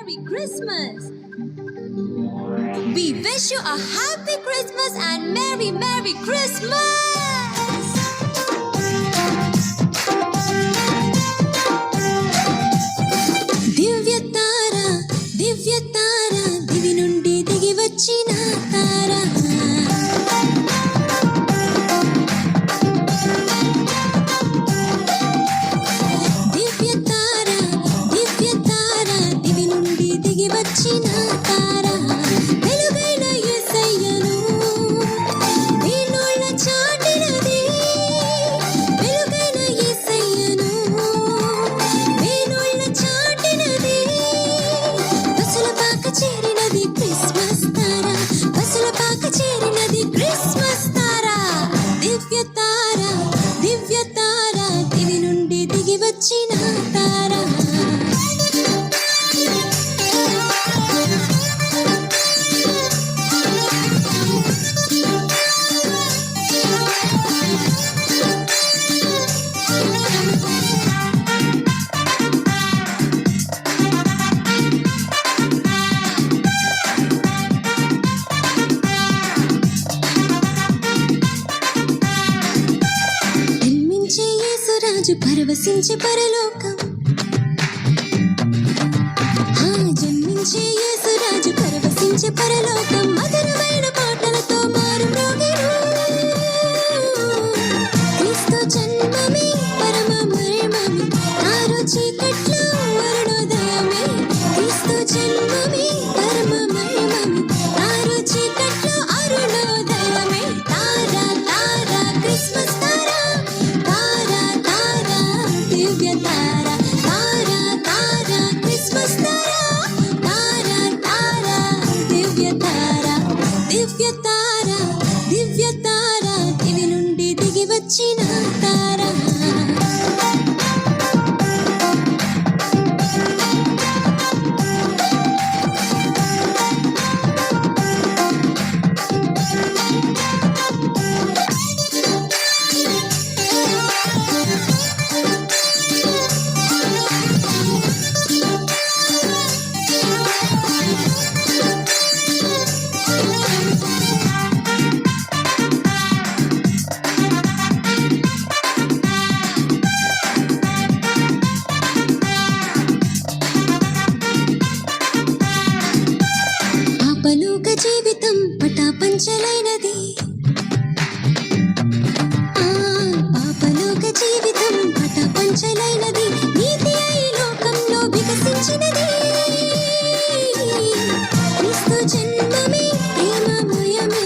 Merry Christmas! We wish you a Happy Christmas and Merry Merry Christmas! దివ్య తార దివి నుండి దిగి వచ్చిన తార దివ్య తార దివి నుండి దిగి వచ్చిన తార వెలుగైన యేసయ్యను వీణుల చాటినది వెలుగైన యేసయ్యను వీణుల చాటినది బసుల పాక చేరినది క్రిస్మస్ తార బసుల పాక చేరినది క్రిస్మస్ తార దివ్య తార దివి నుండి దిగి వచ్చిన తార పరవశించే పరలోకం జన్మించే యేసురాజు పరవశించే పరలోకం మధురమైన పాటలతో మారు మ్రోగెను క్రీస్తు జన్మమే పరమ మర్మమే తారు చీకట్లో అరుణోదయమే క్రీస్తు జన్మమే పరమ మర్మమే తారు చీకట్లో అరుణోదయమే తార తార క్రిస్మస్ తార దివ్య తార తార తార క్రిస్మస్ తార తార దివ్య తార దివి నుండి దిగి వచ్చిన తార పాపలోక జీవితం పటాపంచలైనది పాపలోక జీవితం పటాపంచలైనది నీతి అయి లోకంలో వికసించినది క్రీస్తు జన్మమే ప్రేమమయమే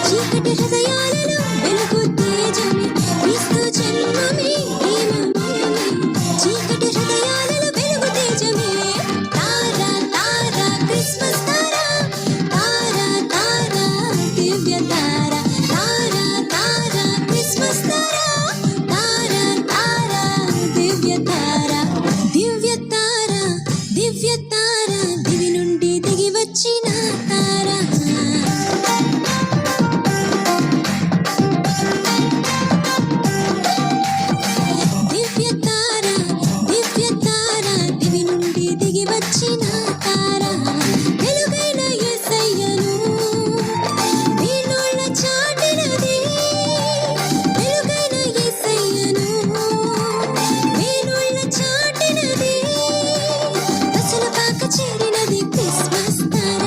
చీకటి హృదయాలలో వెలుగు తేజమే క్రీస్తు జన్మమే ప్రేమమయమే చీకటి హృదయాలలో వెలుగు తేజమే తార తార క్రిస్మస్ తార తార తార దివ్య తార తార తార క్రిస్మస్ తార తార తార దివ్య తార దివి నుండి దిగి వచ్చిన తార దివ్య తార దివి నుండి దిగి వచ్చిన తార వెలుగైన యేసయ్యను వీణుల చాటినది వెలుగైన యేసయ్యను వీణుల చాటినది బసుల పాక చేరినది క్రిస్మస్ తార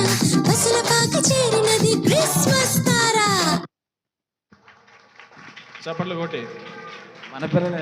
బసుల పాక చేరినది క్రిస్మస్ తార చప్పట్లు కొట్టి మన పిల్లలే